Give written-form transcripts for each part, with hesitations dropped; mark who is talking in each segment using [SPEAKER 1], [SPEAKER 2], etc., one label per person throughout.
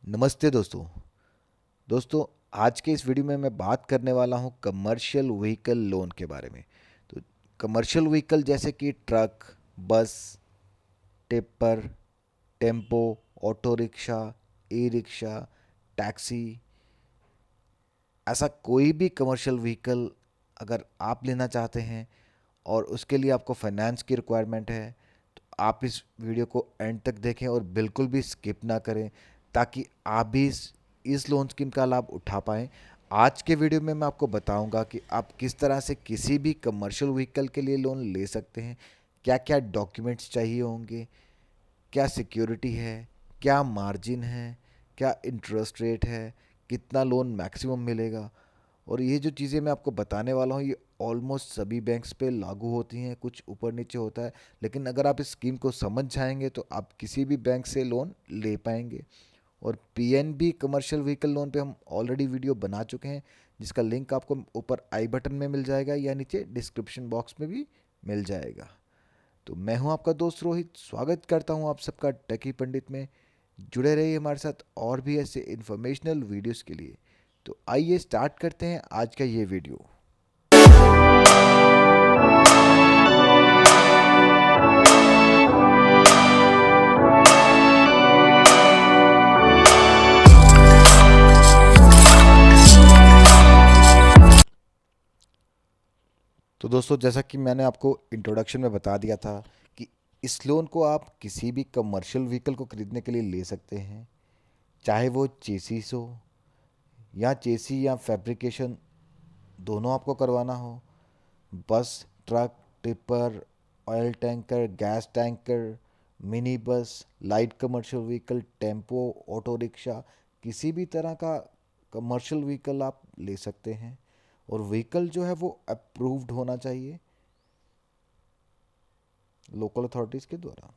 [SPEAKER 1] नमस्ते दोस्तों। दोस्तों, आज के इस वीडियो में मैं बात करने वाला हूं कमर्शियल व्हीकल लोन के बारे में। तो कमर्शियल व्हीकल जैसे कि ट्रक, बस, tipper, tempo, auto rickshaw, e rickshaw, taxi, ऐसा कोई भी कमर्शियल व्हीकल अगर आप लेना चाहते हैं और उसके लिए आपको फाइनेंस की रिक्वायरमेंट है, तो आप इस वीडियो को एंड तक देखें और बिल्कुल भी स्किप ना करें, ताकि आप भी इस लोन स्कीम का लाभ उठा पाएँ। आज के वीडियो में मैं आपको बताऊंगा कि आप किस तरह से किसी भी कमर्शियल व्हीकल के लिए लोन ले सकते हैं, क्या क्या डॉक्यूमेंट्स चाहिए होंगे, क्या सिक्योरिटी है, क्या मार्जिन है, क्या इंटरेस्ट रेट है, कितना लोन मैक्सिमम मिलेगा। और ये जो चीज़ें मैं आपको बताने वाला हूँ, ये ऑलमोस्ट सभी बैंक्स पे लागू होती हैं, कुछ ऊपर नीचे होता है, लेकिन अगर आप इस स्कीम को समझ जाएंगे तो आप किसी भी बैंक से लोन ले पाएंगे। और पीएनबी कमर्शियल व्हीकल लोन पे हम ऑलरेडी वीडियो बना चुके हैं, जिसका लिंक आपको ऊपर आई बटन में मिल जाएगा या नीचे डिस्क्रिप्शन बॉक्स में भी मिल जाएगा। तो मैं हूं आपका दोस्त रोहित, स्वागत करता हूं आप सबका टेकी पंडित में। जुड़े रहिए हमारे साथ और भी ऐसे इन्फॉर्मेशनल वीडियोस के लिए। तो आइए स्टार्ट करते हैं आज का ये वीडियो। तो दोस्तों, जैसा कि मैंने आपको इंट्रोडक्शन में बता दिया था कि इस लोन को आप किसी भी कमर्शियल व्हीकल को खरीदने के लिए ले सकते हैं, चाहे वो चेसिस हो या चेसी या फैब्रिकेशन दोनों आपको करवाना हो। बस, truck, tipper, oil tanker, gas tanker, mini bus, light commercial vehicle, tempo, auto rickshaw, किसी भी तरह का कमर्शियल व्हीकल आप ले सकते हैं। और व्हीकल जो है वो अप्रूव्ड होना चाहिए लोकल अथॉरिटीज़ के द्वारा।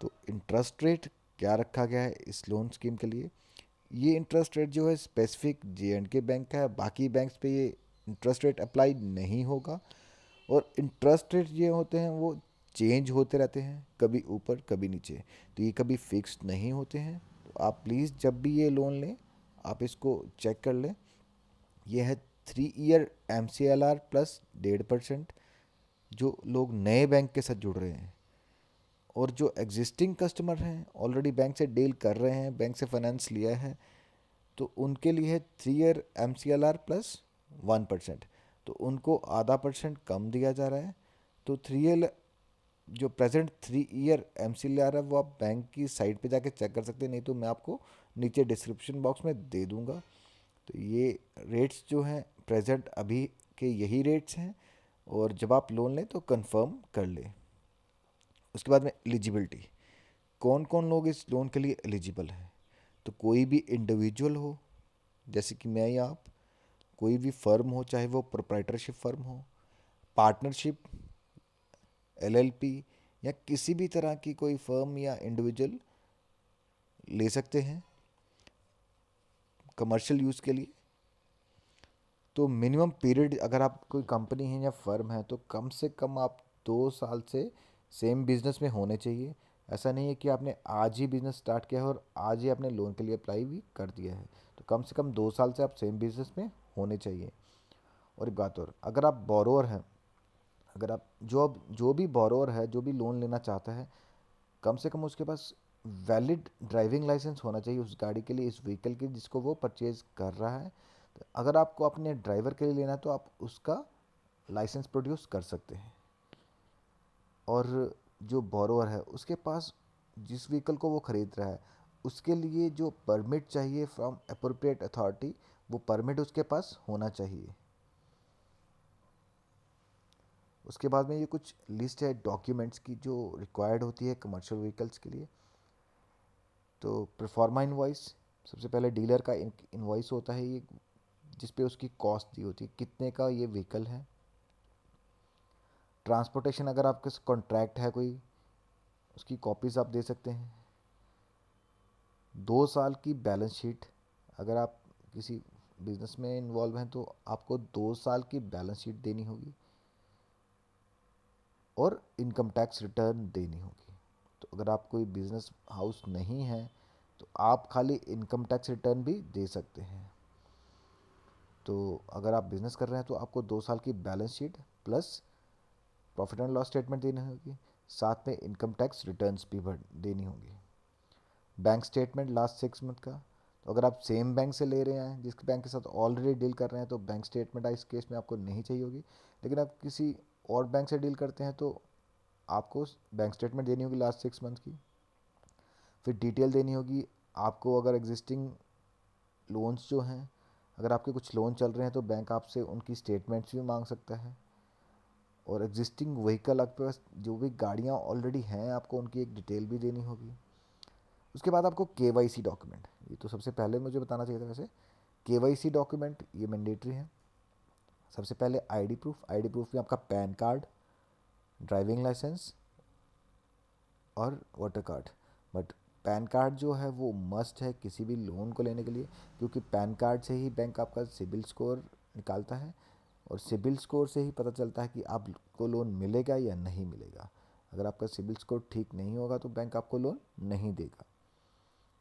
[SPEAKER 1] तो इंटरेस्ट रेट क्या रखा गया है इस लोन स्कीम के लिए? ये इंटरेस्ट रेट जो है स्पेसिफिक J&K बैंक का है, बाकी बैंक्स पे ये इंटरेस्ट रेट अप्लाई नहीं होगा। और इंटरेस्ट रेट ये होते हैं वो चेंज होते रहते हैं, कभी ऊपर कभी नीचे, तो ये कभी फिक्स नहीं होते हैं। तो आप प्लीज़ जब भी ये लोन लें, आप इसको चेक कर लें। ये है 3 ईयर MCLR प्लस 1.5%। जो लोग नए बैंक के साथ जुड़ रहे हैं और जो एग्जिस्टिंग कस्टमर हैं, ऑलरेडी बैंक से डील कर रहे हैं, बैंक से फाइनेंस लिया है, तो उनके लिए है 3 ईयर MCLR प्लस 1%। तो उनको ½ % कम दिया जा रहा है। तो 3 ईयर जो प्रेजेंट 3 ईयर MCLR है वो आप बैंक की साइट पे जाके चेक कर सकते हैं, नहीं तो मैं आपको नीचे डिस्क्रिप्शन बॉक्स में दे दूंगा। तो ये रेट्स जो हैं प्रेजेंट अभी के यही रेट्स हैं, और जब आप लोन लें तो कंफर्म कर लें। उसके बाद में एलिजिबिलिटी, कौन कौन लोग इस लोन के लिए एलिजिबल हैं? तो कोई भी इंडिविजुअल हो, जैसे कि मैं या आप, कोई भी फर्म हो, चाहे वो प्रोप्राइटरशिप फर्म हो, पार्टनरशिप, LLP, या किसी भी तरह की कोई फर्म या इंडिविजुअल ले सकते हैं कमर्शियल यूज़ के लिए। तो मिनिमम पीरियड, अगर आप कोई कंपनी है या फर्म है, तो कम से कम आप 2 साल से सेम बिजनेस में होने चाहिए। ऐसा नहीं है कि आपने आज ही बिजनेस स्टार्ट किया है और आज ही आपने लोन के लिए अप्लाई भी कर दिया है। तो कम से कम 2 साल से आप सेम बिजनेस में होने चाहिए। और एक बात और, अगर आप बोरोअर हैं, अगर आप जो भी बोरोअर है, जो भी लोन लेना चाहता है, कम से कम उसके पास वैलिड ड्राइविंग लाइसेंस होना चाहिए उस गाड़ी के लिए, इस व्हीकल के जिसको वो परचेज कर रहा है। तो अगर आपको अपने ड्राइवर के लिए लेना है तो आप उसका लाइसेंस प्रोड्यूस कर सकते हैं। और जो बोरोअर है उसके पास जिस व्हीकल को वो खरीद रहा है, उसके लिए जो परमिट चाहिए फ्रॉम अप्रोप्रिएट अथॉरिटी, वो परमिट उसके पास होना चाहिए। उसके बाद में ये कुछ लिस्ट है डॉक्यूमेंट्स की जो रिक्वायर्ड होती है कमर्शियल व्हीकल्स के लिए। तो प्रोफार्मा इनवॉइस, सबसे पहले डीलर का इनवॉइस होता है ये, जिस पे उसकी कॉस्ट दी होती है, कितने का ये व्हीकल है। ट्रांसपोर्टेशन, अगर आपके कॉन्ट्रैक्ट है कोई, उसकी कॉपीज़ आप दे सकते हैं। 2 साल की बैलेंस शीट, अगर आप किसी बिजनेस में इन्वॉल्व हैं तो आपको 2 साल की बैलेंस शीट देनी होगी। और इनकम टैक्स रिटर्न देनी होगी। अगर आप कोई बिजनेस हाउस नहीं है तो आप खाली इनकम टैक्स रिटर्न भी दे सकते हैं। तो अगर आप बिजनेस कर रहे हैं तो आपको 2 साल की balance sheet plus profit and loss statement देनी होगी, साथ में इनकम टैक्स रिटर्न्स भी भर देनी होगी। बैंक स्टेटमेंट लास्ट 6 मंथ का, तो अगर आप सेम बैंक से ले रहे हैं जिस बैंक के साथ ऑलरेडी डील कर रहे हैं तो बैंक स्टेटमेंट इस केस में आपको नहीं चाहिए होगी। लेकिन आप किसी और बैंक से डील करते हैं तो आपको बैंक स्टेटमेंट देनी होगी लास्ट 6 मंथ की। फिर डिटेल देनी होगी आपको, अगर एग्जिस्टिंग लोन्स जो हैं, अगर आपके कुछ लोन चल रहे हैं तो बैंक आपसे उनकी स्टेटमेंट्स भी मांग सकता है। और एग्जिस्टिंग व्हीकल, आपके पास जो भी गाड़ियाँ ऑलरेडी हैं आपको उनकी एक डिटेल भी देनी होगी। उसके बाद आपको केवाईसी डॉक्यूमेंट, ये तो सबसे पहले मुझे बताना चाहिए था वैसे, केवाईसी डॉक्यूमेंट ये मैंडेटरी है। सबसे पहले आईडी प्रूफ में आपका पैन कार्ड, ड्राइविंग लाइसेंस और voter card. But pan card जो है वो मस्ट है किसी भी लोन को लेने के लिए, क्योंकि पैन कार्ड से ही बैंक आपका सिबिल स्कोर निकालता है और सिबिल स्कोर से ही पता चलता है कि आपको लोन मिलेगा या नहीं मिलेगा। अगर आपका सिबिल स्कोर ठीक नहीं होगा तो बैंक आपको लोन नहीं देगा,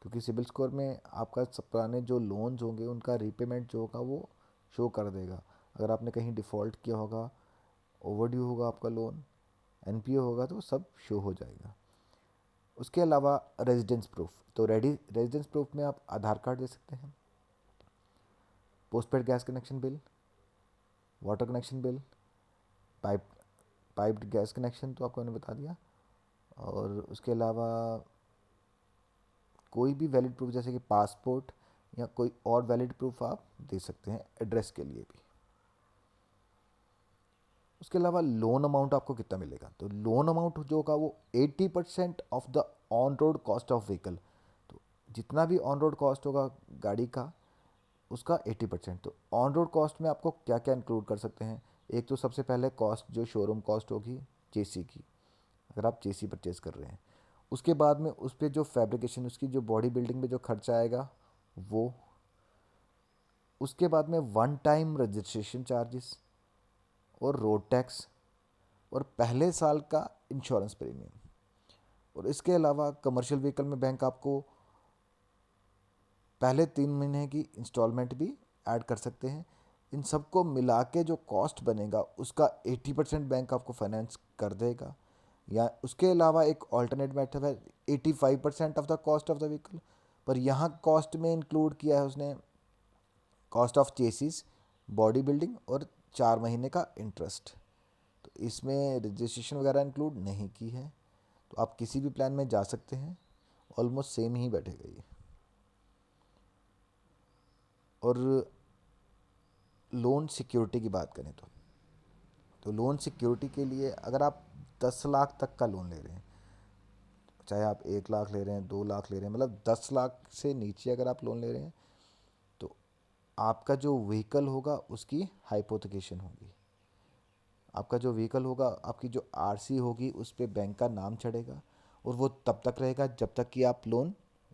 [SPEAKER 1] क्योंकि सिबिल स्कोर में आपका पुराने जो लोन्स होंगे उनका रीपेमेंट जो होगा वो शो कर देगा। अगर आपने कहीं डिफ़ॉल्ट किया होगा, ओवरड्यू होगा आपका लोन, एनपीओ होगा, तो सब शो हो जाएगा। उसके अलावा रेजिडेंस प्रूफ, तो रेजिडेंस प्रूफ में आप आधार कार्ड दे सकते हैं, postpaid gas connection bill, water connection bill, pipe piped gas connection तो आपको मैंने बता दिया। और उसके अलावा कोई भी वैलिड प्रूफ जैसे कि पासपोर्ट या कोई और वैलिड प्रूफ आप दे सकते हैं एड्रेस के लिए भी। उसके अलावा लोन अमाउंट आपको कितना मिलेगा, तो लोन अमाउंट जो होगा वो 80% of the on road cost of vehicle. तो जितना भी ऑन रोड कॉस्ट होगा गाड़ी का, उसका 80%। तो ऑन रोड कॉस्ट में आपको क्या क्या इंक्लूड कर सकते हैं, एक तो सबसे पहले कॉस्ट जो शोरूम कॉस्ट होगी चेसी की, अगर आप चेसी परचेज कर रहे हैं। उसके बाद में उस पर जो फैब्रिकेशन, उसकी जो बॉडी बिल्डिंग में जो खर्चा आएगा वो। उसके बाद में वन टाइम रजिस्ट्रेशन चार्जेस और रोड टैक्स और पहले साल का इंश्योरेंस प्रीमियम। और इसके अलावा कमर्शियल व्हीकल में बैंक आपको पहले 3 महीने की इंस्टॉलमेंट भी ऐड कर सकते हैं। इन सबको मिला के जो कॉस्ट बनेगा उसका 80% बैंक आपको फाइनेंस कर देगा। या उसके अलावा एक ऑल्टरनेट मेथड है 85% of the cost of the vehicle, पर यहाँ कॉस्ट में इंक्लूड किया है उसने cost of chassis, body building और 4 महीने का इंटरेस्ट। तो इसमें रजिस्ट्रेशन वगैरह इंक्लूड नहीं की है। तो आप किसी भी प्लान में जा सकते हैं, ऑलमोस्ट सेम ही बैठेगा ये। और लोन सिक्योरिटी की बात करें तो लोन सिक्योरिटी के लिए अगर आप 10 लाख तक का लोन ले रहे हैं, चाहे आप 1 लाख ले रहे हैं, 2 लाख ले रहे हैं, मतलब 10 लाख से नीचे अगर आप लोन ले रहे हैं तो आपका जो व्हीकल होगा उसकी हाइपोथिकेशन होगी। आपका जो व्हीकल होगा, आपकी जो आरसी होगी उस पर बैंक का नाम चढ़ेगा और वो तब तक रहेगा जब तक कि आप लोन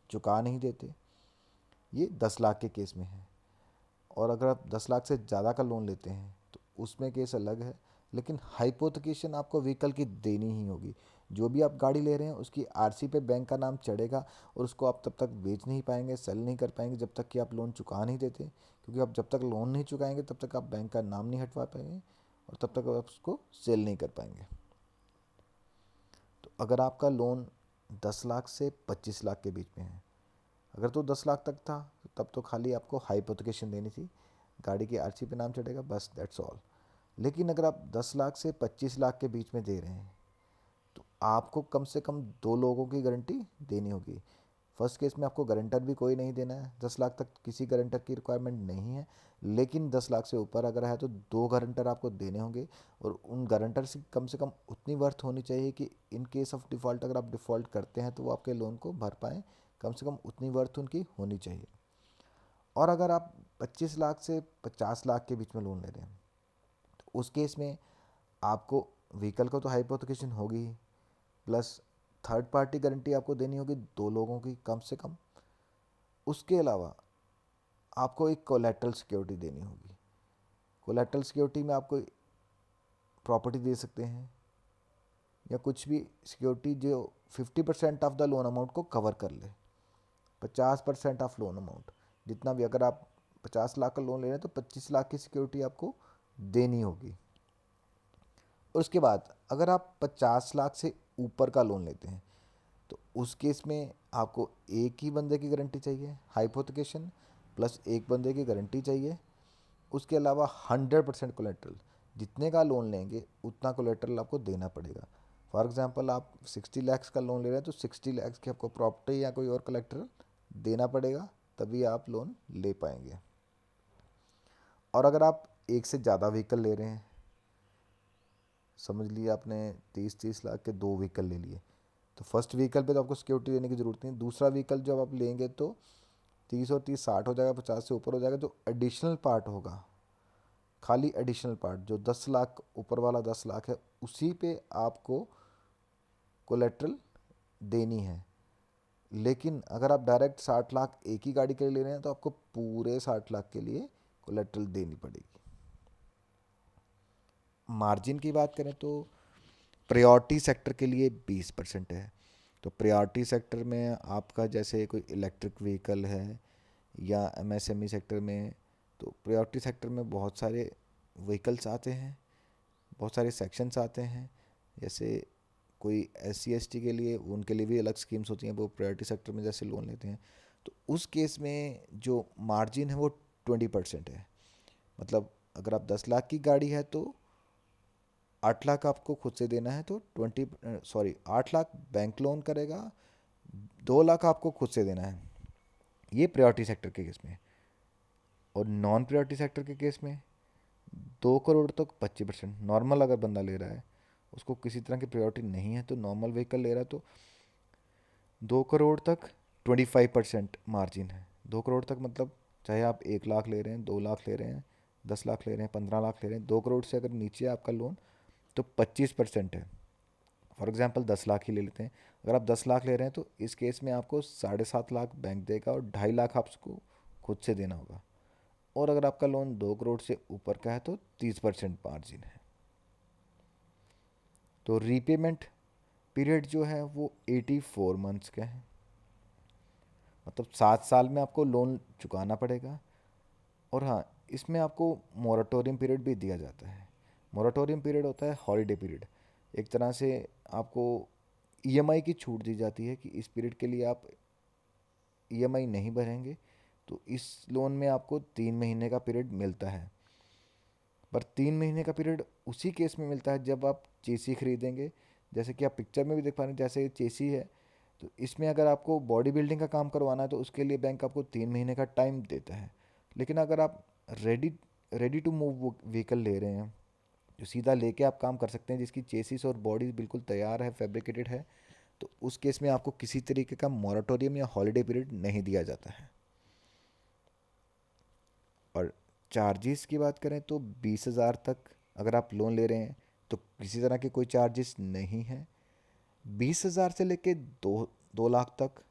[SPEAKER 1] चुका नहीं देते। ये 10 लाख के केस में है। और अगर आप 10 लाख से ज़्यादा का लोन लेते हैं तो उसमें केस अलग है, लेकिन हाइपोथिकेशन आपको व्हीकल की देनी ही होगी। जो भी आप गाड़ी ले रहे हैं उसकी आरसी पे बैंक का नाम चढ़ेगा और उसको आप तब तक बेच नहीं पाएंगे, सेल नहीं कर पाएंगे जब तक कि आप लोन चुका नहीं देते, क्योंकि आप जब तक लोन नहीं चुकाएंगे तब तक आप बैंक का नाम नहीं हटवा पाएंगे और तब तक आप उसको सेल नहीं कर पाएंगे। तो अगर आपका लोन 10 लाख से 25 लाख के बीच में है, अगर तो 10 लाख तक था तब तो खाली आपको हाइपोथिकेशन देनी थी, गाड़ी की आरसी पे नाम चढ़ेगा, बस दैट्स ऑल। लेकिन अगर आप 10 लाख से 25 लाख के बीच में दे रहे हैं तो आपको कम से कम 2 लोगों की गारंटी देनी होगी। फर्स्ट केस में आपको गारंटर भी कोई नहीं देना है, 10 लाख तक किसी गारंटर की रिक्वायरमेंट नहीं है। लेकिन 10 लाख से ऊपर अगर है तो 2 गारंटर आपको देने होंगे और उन गारंटर से कम उतनी वर्थ होनी चाहिए कि इन केस ऑफ डिफ़ॉल्ट, अगर आप डिफ़ॉल्ट करते हैं तो वो आपके लोन को भर पाएँ, कम से कम उतनी वर्थ उनकी होनी चाहिए। और अगर आप 25 लाख से 50 लाख के बीच में लोन ले रहे हैं तो उस केस में आपको व्हीकल को तो हाइपोथिकेशन होगी ही, प्लस थर्ड पार्टी गारंटी आपको देनी होगी 2 लोगों की कम से कम। उसके अलावा आपको एक कोलेटरल सिक्योरिटी देनी होगी। कोलेटरल सिक्योरिटी में आपको प्रॉपर्टी दे सकते हैं, या कुछ भी सिक्योरिटी जो 50% ऑफ द लोन अमाउंट को कवर कर ले। 50% ऑफ लोन अमाउंट, जितना भी, अगर आप 50 लाख का लोन ले रहे हैं तो 25 लाख की सिक्योरिटी आपको देनी होगी। और उसके बाद अगर आप 50 लाख से ऊपर का लोन लेते हैं तो उस केस में आपको एक ही बंदे की गारंटी चाहिए, हाइपोथिकेशन प्लस एक बंदे की गारंटी चाहिए। उसके अलावा 100% कोलेट्रल, जितने का लोन लेंगे उतना कोलेट्रल आपको देना पड़ेगा। फॉर एग्जांपल आप 60 लाख का लोन ले रहे हैं तो 60 लाख की आपको प्रॉपर्टी या कोई और कोलेट्रल देना पड़ेगा, तभी आप लोन ले पाएंगे। और अगर आप एक से ज़्यादा व्हीकल ले रहे हैं, समझ लिया आपने 30-30 लाख के 2 व्हीकल ले लिए, तो फर्स्ट व्हीकल पे तो आपको सिक्योरिटी देने की ज़रूरत नहीं। दूसरा व्हीकल जब आप लेंगे तो 30 और 30 60 हो जाएगा, 50 से ऊपर हो जाएगा। जो एडिशनल पार्ट होगा, खाली एडिशनल पार्ट जो 10 लाख ऊपर वाला 10 लाख है, उसी पे आपको कोलेट्रल देनी है। लेकिन अगर आप डायरेक्ट 60 लाख एक ही गाड़ी के लिए ले रहे हैं तो आपको पूरे 60 लाख के लिए कोलेट्रल देनी पड़ेगी। मार्जिन की बात करें तो प्रायोरिटी सेक्टर के लिए 20% है। तो प्रायोरिटी सेक्टर में आपका जैसे कोई इलेक्ट्रिक व्हीकल है या एमएसएमई सेक्टर में, तो प्रायोरिटी सेक्टर में बहुत सारे व्हीकल्स आते हैं, बहुत सारे सेक्शंस आते हैं। जैसे कोई SC ST के लिए, उनके लिए भी अलग स्कीम्स होती हैं, वो प्रायोरिटी सेक्टर में जैसे लोन लेते हैं। तो उस केस में जो मार्जिन है वो 20% है। मतलब अगर आप 10 लाख की गाड़ी है तो 8 लाख आपको खुद से देना है, तो 8 लाख बैंक लोन करेगा, 2 लाख आपको खुद से देना है। ये प्रायोरिटी सेक्टर के केस में। और नॉन प्रायोरिटी सेक्टर के केस में 2 करोड़ तक 25%। नॉर्मल अगर बंदा ले रहा है, उसको किसी तरह की प्रायोरिटी नहीं है, तो नॉर्मल व्हीकल ले रहा है, तो 2 करोड़ तक 25% मार्जिन है। 2 करोड़ तक मतलब चाहे आप 1 लाख ले रहे हैं, 2 लाख ले रहे हैं, 10 लाख ले रहे हैं, 15 लाख ले रहे हैं, 2 करोड़ से अगर नीचे है आपका लोन तो 25% है। फॉर एग्जांपल 10 लाख ही ले लेते हैं। अगर आप 10 लाख ले रहे हैं तो इस केस में आपको 7.5 लाख बैंक देगा और 2.5 लाख आपको खुद से देना होगा। और अगर आपका लोन 2 करोड़ से ऊपर का है तो 30% मार्जिन है। तो रीपेमेंट पीरियड जो है वो 84 मंथ्स का है। मतलब 7 साल में आपको लोन चुकाना पड़ेगा। और हाँ, इसमें आपको मोराटोरियम पीरियड भी दिया जाता है। मोराटोरियम पीरियड होता है हॉलीडे पीरियड। एक तरह से आपको ईएमआई की छूट दी जाती है कि इस पीरियड के लिए आप ईएमआई नहीं भरेंगे तो इस लोन में आपको 3 महीने का पीरियड मिलता है। पर 3 महीने का पीरियड उसी केस में मिलता है जब आप चेसी खरीदेंगे। जैसे कि आप पिक्चर में भी देख पा रहे हैं, जैसे ये चेसी है, तो इसमें अगर आपको बॉडी बिल्डिंग का काम करवाना है तो उसके लिए बैंक आपको 3 महीने का टाइम देता है। लेकिन अगर आप ready ready to move vehicle ले रहे हैं, जो सीधा लेके आप काम कर सकते हैं, जिसकी चेसिस और बॉडी बिल्कुल तैयार है, फैब्रिकेटेड है, तो उस केस में आपको किसी तरीके का मॉरेटोरियम या हॉलीडे पीरियड नहीं दिया जाता है। और चार्जेस की बात करें तो 20,000 तक अगर आप लोन ले रहे हैं तो किसी तरह के कोई चार्जेस नहीं है। 20,000 से लेके 2 लाख तक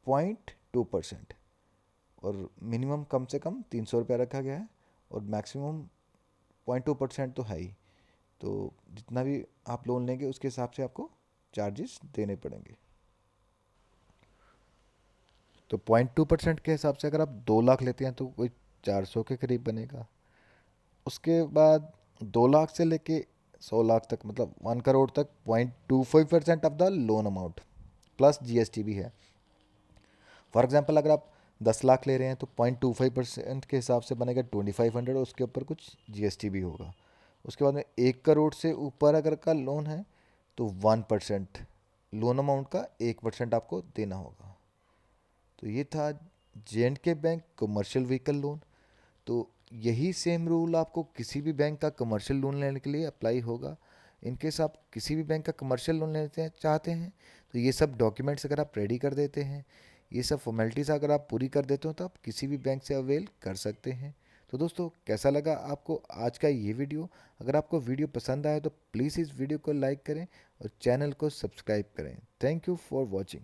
[SPEAKER 1] 0.2%, और मिनिमम कम से कम 300 रुपया रखा गया है, और मैक्सिमम 0.2% तो है ही। तो जितना भी आप लोन लेंगे उसके हिसाब से आपको चार्जेस देने पड़ेंगे। तो 0.2% के हिसाब से अगर आप 2 लाख लेते हैं तो कोई 400 के करीब बनेगा। उसके बाद 2 लाख से लेके 100 लाख तक, मतलब 1 करोड़ तक, 0.25% of the loan amount plus GST भी है। फॉर एग्जाम्पल अगर आप 10 लाख ले रहे हैं तो 0.25% के हिसाब से बनेगा 2500, और उसके ऊपर कुछ जीएसटी भी होगा। उसके बाद में 1 करोड़ से ऊपर अगर का लोन है तो 1%, लोन अमाउंट का 1% आपको देना होगा। तो ये था J&K bank commercial vehicle loan. तो यही सेम रूल आपको किसी भी बैंक का कमर्शियल लोन लेने के लिए अप्लाई होगा। इनकेस आप किसी भी बैंक का कमर्शियल लोन लेते हैं चाहते हैं तो ये सब डॉक्यूमेंट्स अगर आप रेडी कर देते हैं, ये सब फॉर्मेलिटीज़ अगर आप पूरी कर देते हो, तो आप किसी भी बैंक से अवेल कर सकते हैं। तो दोस्तों, कैसा लगा आपको आज का ये वीडियो? अगर आपको वीडियो पसंद आए तो प्लीज़ इस वीडियो को लाइक करें और चैनल को सब्सक्राइब करें। Thank you for watching.